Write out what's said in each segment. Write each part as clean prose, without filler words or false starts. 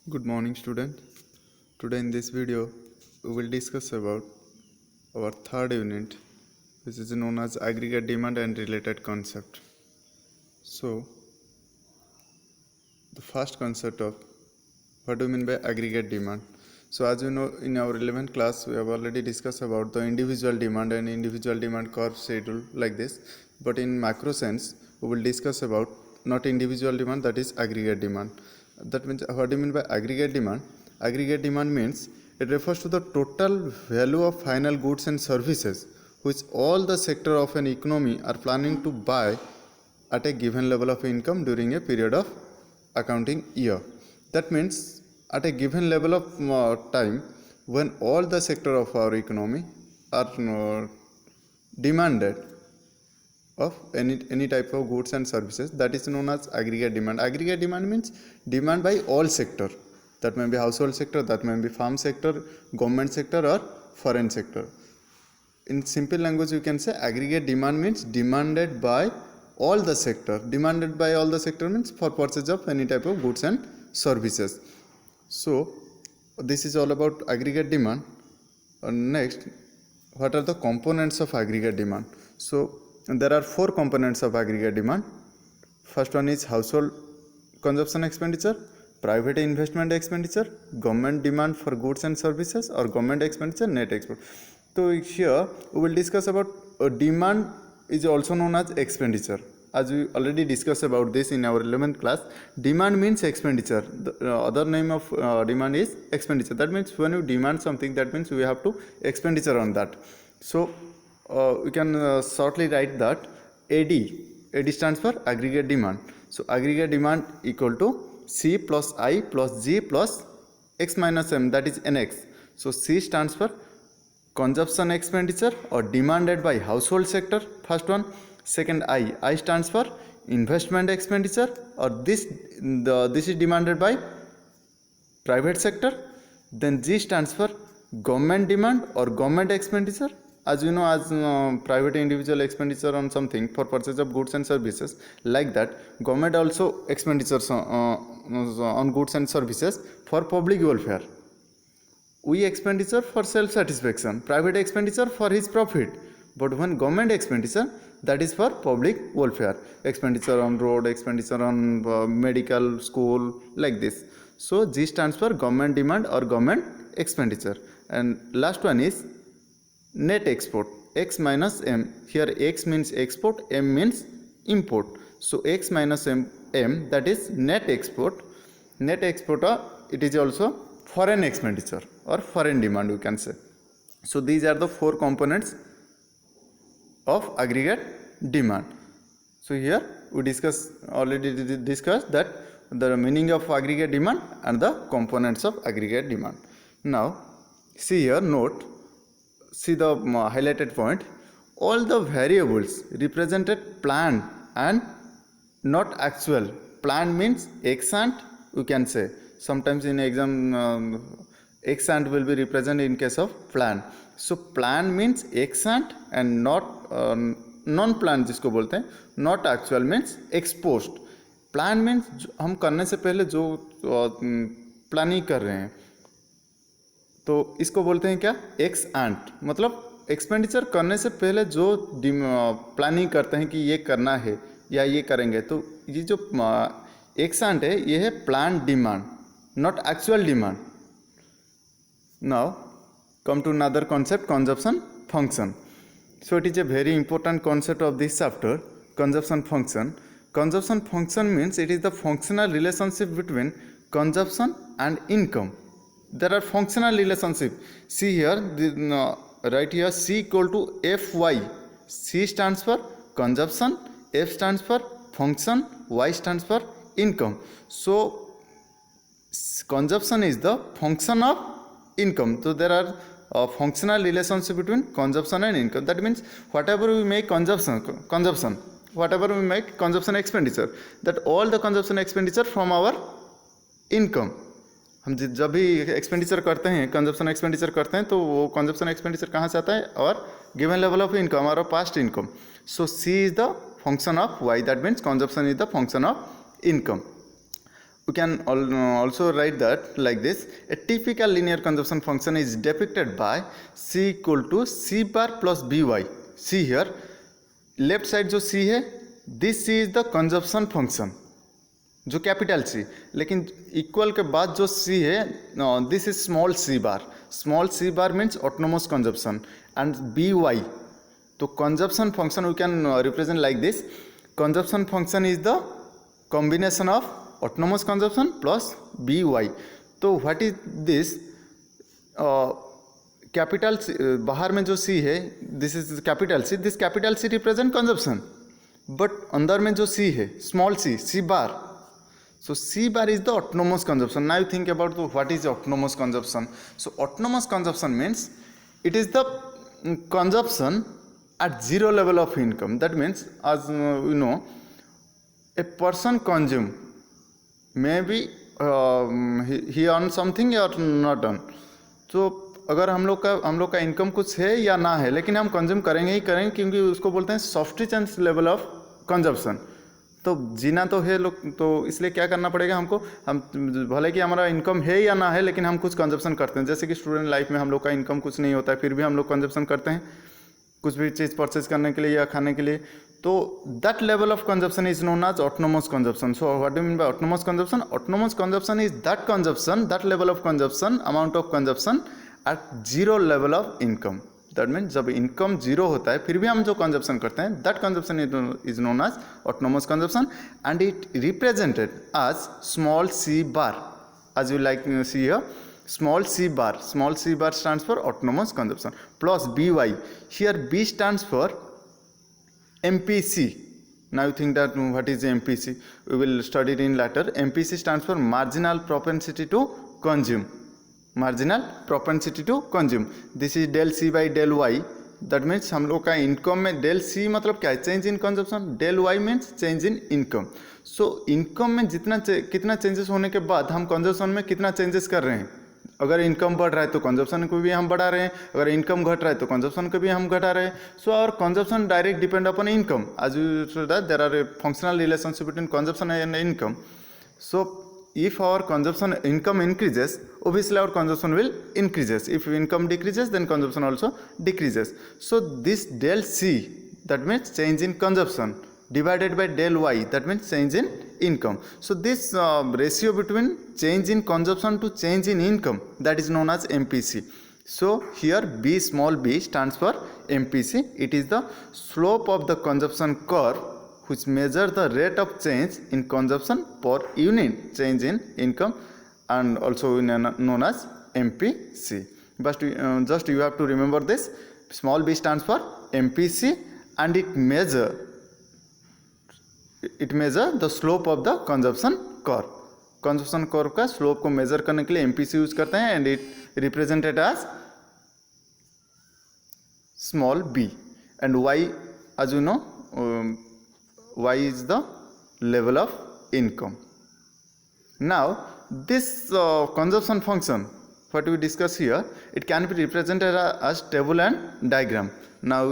Good morning, student. Today in this video, we will discuss about our third unit, which is known as aggregate demand and related concept. So, the first concept of what do you mean by aggregate demand? So, as you know, in our 11th class, we have already discussed about the individual demand and individual demand curve schedule like this. But in macro sense, we will discuss about not individual demand, that is aggregate demand. That means, what do you mean by aggregate demand? Aggregate demand means it refers to the total value of final goods and services which all the sector of an economy are planning to buy at a given level of income during a period of accounting year. That means at a given level of time, when all the sector of our economy are demanded of any type of goods and services, that is known as aggregate demand. Aggregate demand means demand by all sector. That may be household sector, that may be farm sector, government sector, or foreign sector. In simple language, you can say aggregate demand means demanded by all the sector. Demanded by all the sector means for purchase of any type of goods and services. So this is all about aggregate demand. Next, what are the components of aggregate demand? So there are four components of aggregate demand. First one is household consumption expenditure, private investment expenditure, government demand for goods and services, or government expenditure, net export. So here we will discuss about demand is also known as expenditure. As we already discussed about this in our 11th class, demand means expenditure. The other name of demand is expenditure. That means when you demand something, that means we have to expenditure on that. So we can shortly write that AD stands for aggregate demand. So aggregate demand equal to C plus I plus G plus X minus M, that is NX. So C stands for consumption expenditure or demanded by household sector, first one. Second, I stands for investment expenditure, or this is demanded by private sector. Then G stands for government demand or government expenditure. As you know, as private individual expenditure on something for purchase of goods and services, like that government also expenditures on goods and services for public welfare. We expenditure for self satisfaction, private expenditure for his profit. But when government expenditure, that is for public welfare, expenditure on road, expenditure on medical, school, like this. So G stands for government demand or government expenditure. And last one is net export, X minus M. Here X means export, M means import. So X minus M, that is net export. Net export, it is also foreign expenditure or foreign demand, you can say. So these are the four components of aggregate demand. So here we already discussed that the meaning of aggregate demand and the components of aggregate demand. Now see here, see the highlighted point. All the variables represented planned and not actual. Planned means ex ante, you can say. Sometimes in exam ex ante will be represented in case of plan. So plan means ex ante and not non plan जिसको बोलते हैं, not actual means exposed. Plan means हम करने से पहले जो planning कर रहे हैं, तो इसको बोलते हैं क्या, एक्स एंट. मतलब एक्सपेंडिचर करने से पहले जो प्लानिंग करते हैं कि ये करना है या ये करेंगे, तो ये जो एक्स एंट है ये है plan demand, not actual demand. Now come to another concept, consumption function. So it is a very important concept of this chapter, consumption function. Consumption function means it is the functional relationship between consumption and income. There are functional relationship. See here, right here, C equal to Fy. C stands for consumption, F stands for function, Y stands for income. So consumption is the function of income. So there are functional relationship between consumption and income. That means whatever we make consumption, whatever we make consumption expenditure, that all the consumption expenditure from our income. हम जब भी expenditure करते हैं, consumption expenditure करते हैं, तो वो consumption expenditure कहाँ से आता है, और गिवन लेवल ऑफ इनकम और past income. So C is the function of Y, that means consumption is the function of income. we can also write that like this. A typical linear consumption function is depicted by C equal to C bar plus by. See here, left side जो C है, this C is the consumption function, जो capital C, लेकिन equal के बाद जो C है, this is small C bar. Small C bar means autonomous consumption and by. तो consumption function we can represent like this. Consumption function is the combination of autonomous consumption plus by. तो what is this? Capital बाहर में जो C है, this is capital C. This capital C represent consumption, but अंदर में जो C है, small C bar. So C bar is the autonomous consumption. Now you think about what is autonomous consumption. So autonomous consumption means it is the consumption at zero level of income. That means, as you know, a person consume, maybe he earn something or not earn. So अगर हम लोग का income कुछ है या ना है, लेकिन हम कंज्यूम करेंगे ही करेंगे, क्योंकि उसको बोलते हैं सफिशिएंट लेवल ऑफ कंजप्शन. तो जीना तो है लोग, तो इसलिए क्या करना पड़ेगा हमको, हम भले कि हमारा इनकम है या ना है, लेकिन हम कुछ कंजप्शन करते हैं. जैसे कि स्टूडेंट लाइफ में हम लोग का इनकम कुछ नहीं होता है, फिर भी हम लोग कंजप्शन करते हैं कुछ भी चीज़ परचेज करने के लिए या खाने के लिए. तो that level of consumption is known as autonomous consumption. So what do mean by autonomous consumption? Autonomous consumption is that consumption, that level of consumption, amount of consumption at zero level of income. That means जब income zero होता है फिर भी हम जो consumption करते हैं, that consumption is known as autonomous consumption and it represented as small C bar, as you like see here, small C bar. Small C bar stands for autonomous consumption plus by. Here B stands for MPC. Now you think that what is MPC? We will study it in later. MPC stands for marginal propensity to consume. Marginal propensity to consume. This is del C by del Y. That means हम लोग का income में del C मतलब क्या है? Change in consumption. Del Y means change in income. So income में कितना changes होने के बाद हम कंजप्शन में कितना चेंजेस कर रहे हैं. अगर इनकम बढ़ रहा है तो कंजप्शन को भी हम बढ़ा रहे हैं, अगर इनकम घट रहा है तो कंजप्शन को भी हम घटा रहे हैं. So our consumption direct depend upon income. As you saw that there are a functional relationship between consumption and income. So if our consumption income increases, obviously our consumption will increases. If income decreases, then consumption also decreases. So this del C, that means change in consumption, divided by del Y, that means change in income. So this ratio between change in consumption to change in income, that is known as MPC. So here B small b stands for MPC. It is the slope of the consumption curve which measure the rate of change in consumption per unit change in income, and also known as MPC. But just you have to remember this. Small b stands for MPC and it measure the slope of the consumption curve. consumption curve का slope को measure करने के लिए MPC use करते हैं and it represented as small b. And Y, as you know, Y is the level of income. Now this consumption function what we discuss here, it can be represented as table and diagram. Now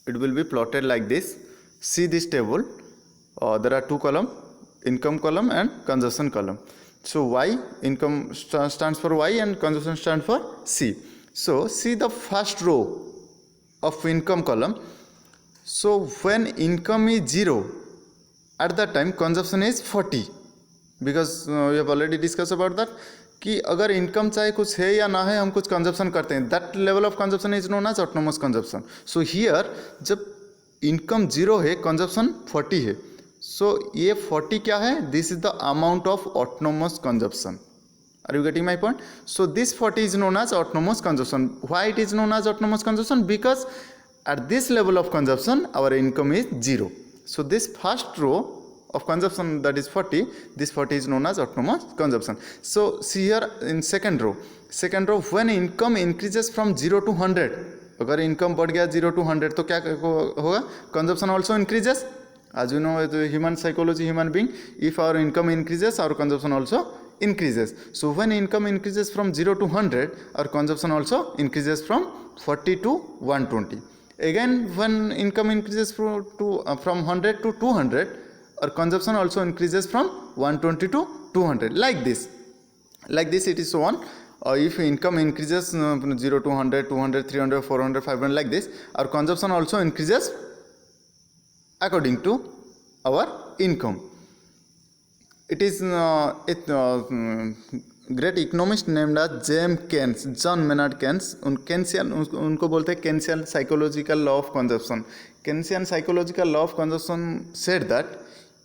it will be plotted like this. See this table, there are two columns, income column and consumption column. So Y, income stands for Y and consumption stands for C. So see the first row of income column. So when income is 0, at that time consumption is 40, because we have already discussed about that कि अगर income चाहे कुछ है या ना है हम कुछ कंजप्शन करते हैं, that level of consumption is known as autonomous consumption. So here जब इनकम 0 है कंजप्शन 40 है. सो ये 40 क्या है? This is the amount of autonomous consumption. Are you getting my point? So this 40 is known as autonomous consumption. Why it is known as autonomous consumption? Because at this level of consumption our income is 0. So this first row of consumption, that is 40, this 40 is known as autonomous consumption. So see here in second row when income increases from 0 to 100, अगर income बढ़ गया 0 to 100 तो क्या होगा? Consumption also increases. As you know, the human psychology, human being, if our income increases our consumption also increases. So when income increases from 0 to 100 our consumption also increases from 40 to 120. Again when income increases from 100 to 200 our consumption also increases from 120 to 200 like this it is shown. If income increases 0 to 100, 200, 300, 400, 500 like this, our consumption also increases according to our income. It is great economist named as John Maynard Keynes. उनको बोलते हैं Keynesian psychological law of consumption. Keynesian psychological law of consumption said that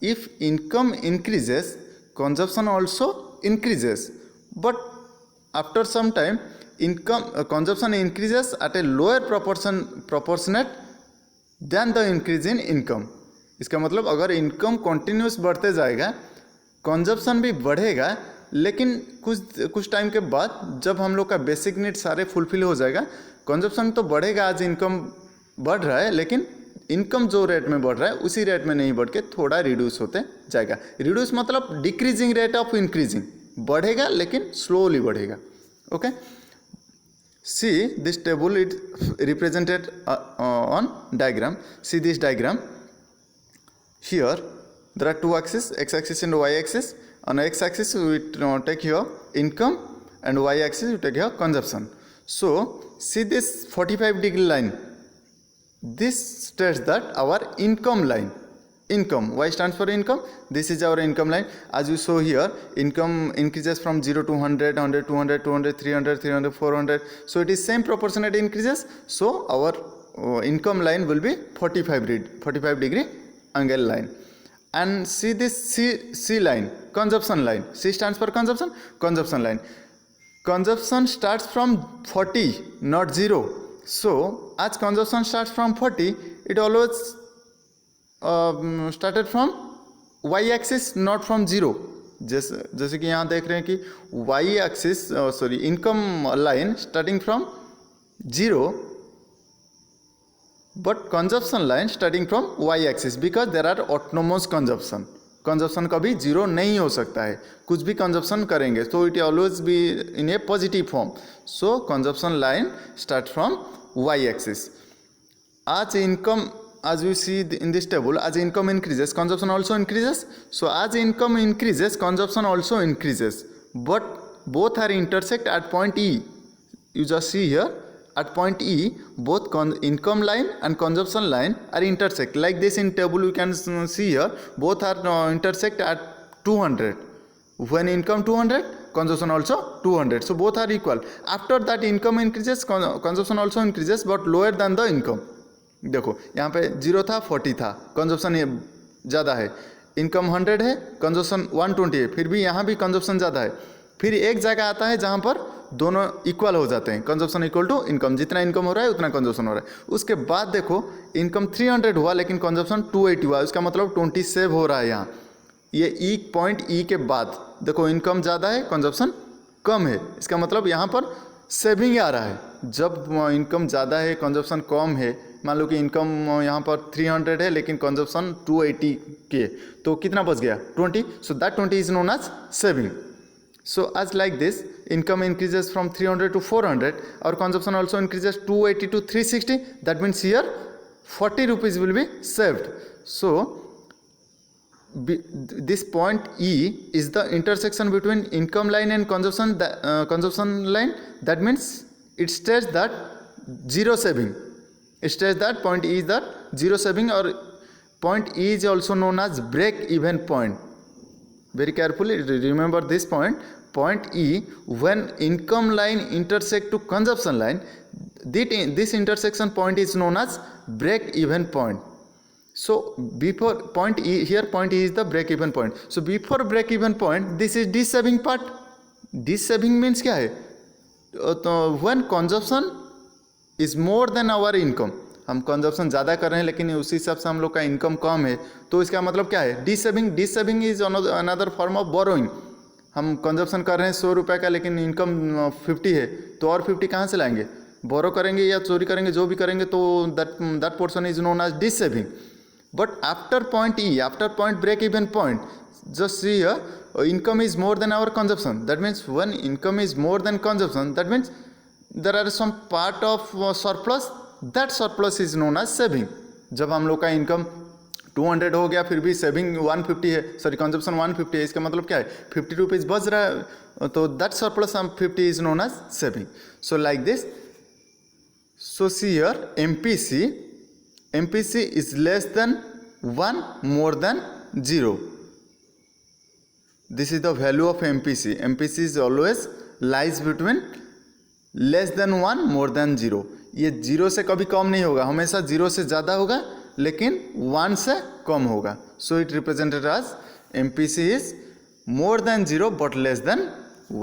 if income increases, consumption also increases, but after some time consumption increases at a lower proportionate than the increase in income. इसका मतलब अगर income continuous बढ़ते जाएगा, consumption भी बढ़ेगा, लेकिन कुछ time के बाद जब हम लोग का बेसिक नीड सारे फुलफिल हो जाएगा, कंजप्शन तो बढ़ेगा. आज इनकम बढ़ रहा है, लेकिन इनकम जो रेट में बढ़ रहा है उसी रेट में नहीं बढ़ के थोड़ा रिड्यूस होते जाएगा. रिड्यूस मतलब डिक्रीजिंग रेट ऑफ इंक्रीजिंग, बढ़ेगा लेकिन स्लोली बढ़ेगा. Okay, see this table, it represented on diagram. See this diagram. Here there are two axes, x axis and y axis. On x axis we take here income, and y axis we take here consumption. So see this 45-degree line, this states that our income line. Income, y stands for income, this is our income line. As you saw here, income increases from 0 to 100, 100, 200, 200, 300, 300, 400. So it is same proportionate increases. So our income line will be 45-degree angle line. And see this C line, consumption line. C stands for consumption, consumption line. Consumption starts from 40, not 0. So as consumption starts from 40, it always started from y axis, not from 0. जैसे कि यहाँ देख रहे हैं कि y axis income line starting from 0, but consumption line starting from y axis, because there are autonomous consumption. Consumption कभी zero नहीं हो सकता है, कुछ भी कंजप्शन करेंगे तो it always be in A positive form. So consumption line start from y axis. As income, as we see in this table, as income increases, consumption also increases. So as income increases, consumption also increases, but both are intersect at point E. You just see here at point E, both income line and consumption line are intersect. Like this in table you can see here, both are intersect at 200. When income 200, consumption also 200. So both are equal. After that income increases, consumption also increases, but lower than the income. देखो यहाँ पे 0 था, 40 था, consumption ये ज़्यादा है. Income 100 है, consumption 120 है, फिर भी यहाँ भी कंजप्शन ज़्यादा है. फिर एक जगह आता है जहाँ पर दोनों इक्वल हो जाते हैं, कंजप्शन इक्वल टू इनकम. जितना इनकम हो रहा है उतना कंजप्शन हो रहा है. उसके बाद देखो इनकम 300 हुआ लेकिन कंजप्शन 280 हुआ. उसका मतलब 20 सेव हो रहा है यहाँ. ये ई पॉइंट ई के बाद देखो इनकम ज़्यादा है, कंजप्शन कम है. इसका मतलब यहाँ पर सेविंग आ रहा है. जब इनकम ज़्यादा है, कंजप्शन कम है, मान लो कि इनकम यहाँ पर 300 है लेकिन कंजप्शन 280 के, तो कितना बच गया? 20. So that 20 is known as saving. So as like this income increases from 300 to 400, our consumption also increases 280 to 360. That means here 40 rupees will be saved. So this point E is the intersection between income line and consumption line. That means it states that zero saving. It states that point E is that zero saving, or point E is also known as break even point. Very carefully remember this point. Point E, when income line intersect to consumption line, this intersection point is known as break even point. So before point E, here point E is the break even point. So before break even point, this is de-saving part. De-saving means क्या है? तो when consumption is more than our income, हम consumption ज़्यादा कर रहे हैं लेकिन उसी हिसाब से हम लोग का इनकम कम है, तो इसका मतलब क्या है? D-saving. D-saving is another form of borrowing. हम कंजप्शन कर रहे हैं 100 रुपये का लेकिन इनकम 50 है, तो और 50 कहाँ से लाएंगे? बोरो करेंगे या चोरी करेंगे, जो भी करेंगे, तो that portion is known as dissaving. But after point E, after point break even point, just see here, income is more than our consumption. That means when income is more than consumption, that means there are some part of surplus. That surplus is known as saving. जब हम लोग का income 200 हो गया, फिर भी saving 150 है, sorry consumption 150 है, इसका मतलब क्या है 50 रुपीज़ बच रहा है, तो that surplus 50 is known as saving. So like this. So see here MPC is less than 1 more than 0. This is the value of MPC. MPC is always lies between less than 1 more than 0. ये 0 से कभी कम नहीं होगा, हमेशा 0 से ज़्यादा होगा लेकिन 1 से कम होगा. So it represented as MPC is more than 0 but less than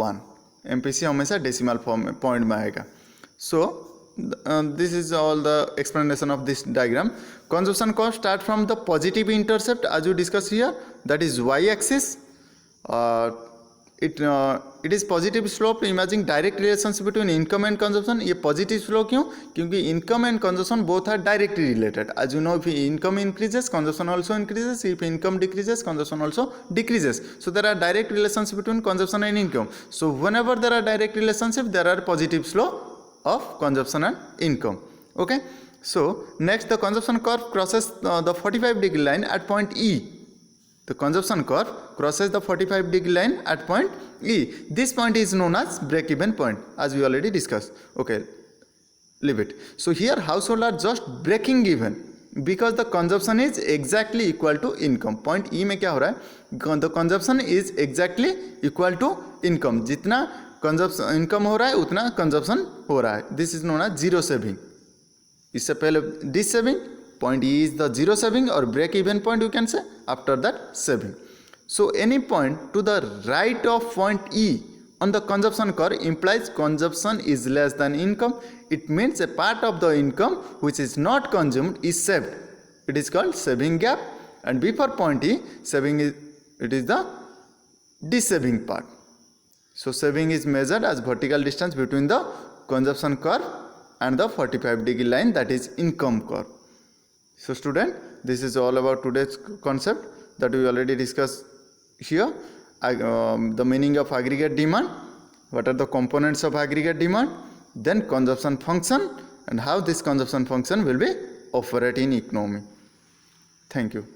1. MPC हमेशा डेसिमल फॉर्म में पॉइंट में आएगा. So this is all the explanation of this diagram. Consumption curve start from the positive intercept as we discussed here, that is y-axis. It is positive slope imagining direct relationship between income and consumption. ये positive slope क्यों? क्योंकि income and consumption both are directly related. As you know, if income increases, consumption also increases. If income decreases, consumption also decreases. So there are direct relationship between consumption and income. So whenever there are direct relationship, there are positive slope of consumption and income. Okay, so next the consumption curve crosses the 45-degree line at point E. The consumption curve crosses the 45-degree line at point E. This point is known as break-even point, as we already discussed. Okay, leave it. So here households are just breaking even because the consumption is exactly equal to income. Point E में क्या हो रहा है? The consumption is exactly equal to income. जितना consumption income हो रहा है उतना कंजप्शन हो रहा है. This is known as zero saving. इससे पहले dissaving, point E is the zero saving और break even point you can say after that saving. So any point to the right of point E on the consumption curve implies consumption is less than income. It means a part of the income which is not consumed is saved. It is called saving gap, and before point E, saving is, it is the dis-saving part. So saving is measured as vertical distance between the consumption curve and the 45-degree line, that is income curve. So student, this is all about today's concept that we already discussed here. The meaning of aggregate demand, what are the components of aggregate demand, then consumption function, and how this consumption function will be operate in economy. Thank you.